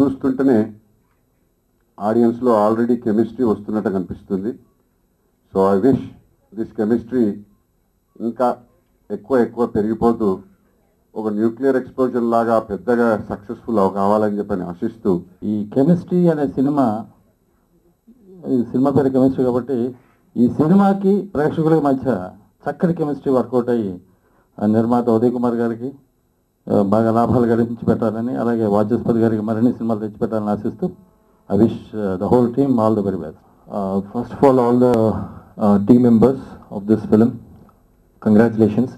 చూస్తుంటేనే ఆడియన్స్లో already chemistry వస్తున్నట్టు కనిపిస్తుంది. So I wish this chemistry ఇంకా ఎక్కువ పెరిగిపోతూ ఒక న్యూక్లియర్ ఎక్స్ప్లోజన్ లాగా పెద్దగా సక్సెస్ఫుల్ కావాలని చెప్పని ఆశిస్తూ, ఈ కెమిస్ట్రీ అనే సినిమా, ఈ సినిమా పేరు కెమిస్ట్రీ కాబట్టి ఈ సినిమాకి ప్రేక్షకులకి మధ్య చక్కటి కెమిస్ట్రీ వర్కౌట్ అయ్యి నిర్మాత ఉదయ్ కుమార్ గారికి బాగా లాభాలు గడించి పెట్టాలని, అలాగే వాచస్పతి గారికి మరిన్ని సినిమాలు తెచ్చిపెట్టాలని ఆశిస్తూ I wish the whole team all the very best. First of all the team members of this film, congratulations.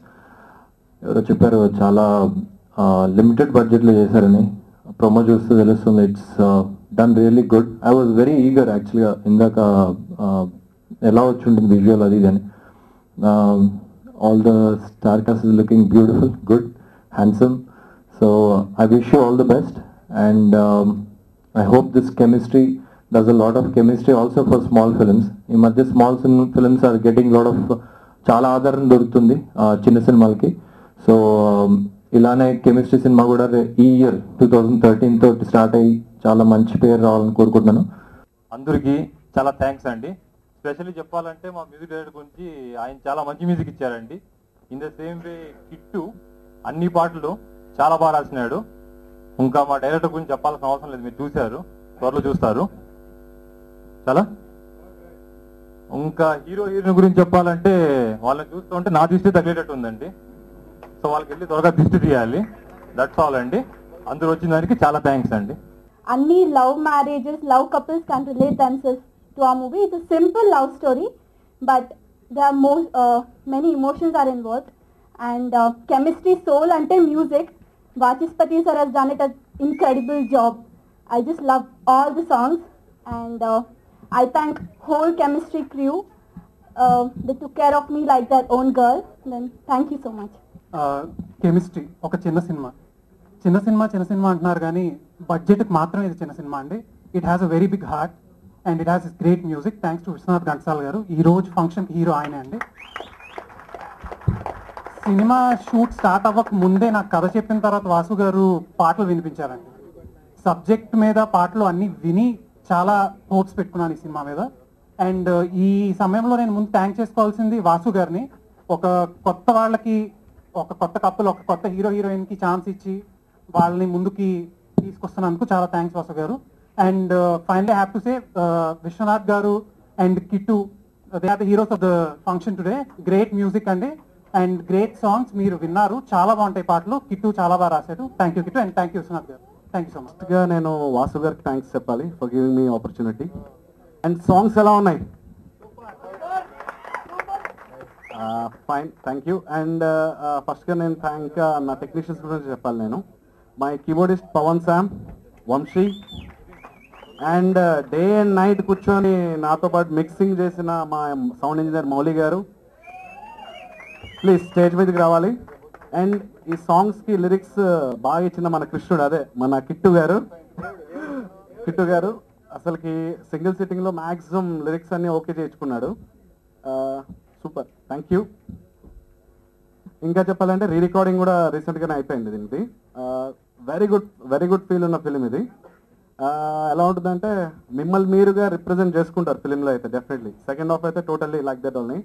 ఎవరో చెప్పారు చాలా లిమిటెడ్ బడ్జెట్లో చేశారని, ప్రొమో చూస్తూ తెలుస్తుంది. It's done really good. I was very eager యాక్చువల్గా, ఇందాక ఎలా వచ్చి ఉంటుంది విజువల్ అది అని. All the star cast is looking beautiful, good, handsome. So I wish you all the best and I hope this chemistry does a lot of chemistry also for small films. ఈ మధ్య small films are getting lot of చాలా ఆదరణ దొరుకుతుంది చిన్న సినిమాలకి. So ఇలానే chemistry cinema కూడా ఈ ఇయర్ 2013 తోటి స్టార్ట్ అయ్యి చాలా మంచి పేరు రావాలని కోరుకుంటున్నాను. అందరికీ చాలా థ్యాంక్స్ అండి. స్పెషల్లీ చెప్పాలంటే మా మ్యూజిక్ డైరెక్టర్ గురించి, ఆయన చాలా మంచి మ్యూజిక్ ఇచ్చారండి. ఇన్ ద సేమ్ వే కిట్టు అన్ని పాటలు చాలా బాగా రాసినాడు. ఇంకా మా డైరెక్టర్ గురించి చెప్పాల్సిన అవసరం లేదు, మీరు చూశారు, త్వరలో చూస్తారు. చాలా ఇంకా హీరోయిన్ గురించి చెప్పాలంటే వాళ్ళని చూస్తూ ఉంటే నా దృష్టి తగిలేటట్టు ఉందండి. సో వాళ్ళకి వెళ్ళి త్వరగా దృష్టి తీయాలి. దట్స్ ఆల్ అండి. అందరూ వచ్చిన దానికి చాలా థ్యాంక్స్ అండి. Any love marriages, love couples can relate themselves to our movie. It's a simple love story, but there are many emotions are involved, and chemistry, soul, ante music. Vachispati sir has done it an incredible job. I just love all the songs, and I thank whole chemistry crew. They took care of me like their own girl. Then thank you so much. Chemistry ఒక చిన్న cinema అంటున్నారు కానీ బడ్జెట్కి మాత్రం ఇది చిన్న cinema అండి. It has a very big heart and it has great music. Thanks to Vishwanath Ghantasala గారు. ఈ రోజు ఫంక్షన్కి హీరో ఆయనే అండి. సినిమా షూట్ స్టార్ట్ అవ్వక ముందే నాకు కథ చెప్పిన తర్వాత వాసు గారు పాటలు వినిపించారండి. సబ్జెక్ట్ మీద పాటలు అన్నీ విని చాలా హోప్స్ పెట్టుకున్నాను ఈ సినిమా మీద. అండ్ ఈ సమయంలో నేను ముందు థ్యాంక్ చేసుకోవాల్సింది వాసు గారిని. ఒక కొత్త వాళ్ళకి, ఒక కొత్త కప్పులు, ఒక కొత్త హీరోయిన్కి ఛాన్స్ ఇచ్చి వాళ్ళని ముందుకి తీసుకొస్తున్నందుకు చాలా thanks Vasu garu. And finally have to say Vishwanath garu and Kittu, they are the heroes of the function today. Great music అండి అండ్ గ్రేట్ సాంగ్స్ మీరు విన్నారు, చాలా బాగుంటాయి పాటలు. కిట్టు చాలా బాగా రాశాడు. Thank you Kittu and thank you Vishwanath garu. Thank you so much. ఫస్ట్గా నేను వాసు గారికి థ్యాంక్స్ చెప్పాలి for giving me opportunity. And songs ఎలా ఉన్నాయి? Fine, thank you. అండ్ ఫస్ట్గా నేను నా టెక్నీషియన్స్ గురించి చెప్పాలి. నేను my keyboardist Pavan Sam, Vamshi, and day and night కూర్చొని నాతో పాటు మిక్సింగ్ చేసిన మా సౌండ్ ఇంజనీర్ మౌలి గారు. ప్లీజ్ స్టేజ్ మీదకి రావాలి. అండ్ ఈ సాంగ్స్కి లిరిక్స్ బాగా ఇచ్చిన మన కృష్ణుడు, అదే మన కిట్టు గారు అసలుకి సింగిల్ సిట్టింగ్లో మ్యాక్సిమం లిరిక్స్ అన్నీ ఓకే చేయించుకున్నాడు. Super, thank you. ఇంకా చెప్పాలంటే రీ రికార్డింగ్ కూడా రీసెంట్గానే అయిపోయింది దీనికి. వెరీ గుడ్ ఫీల్ ఉన్న ఫిలిం ఇది. ఎలా ఉంటుందంటే మిమ్మల్ని మీరుగా రిప్రజెంట్ చేసుకుంటారు ఫిలింలో అయితే డెఫినెట్లీ. సెకండ్ హాఫ్ అయితే టోటల్లీ లైక్ దట్ ఓన్లీ.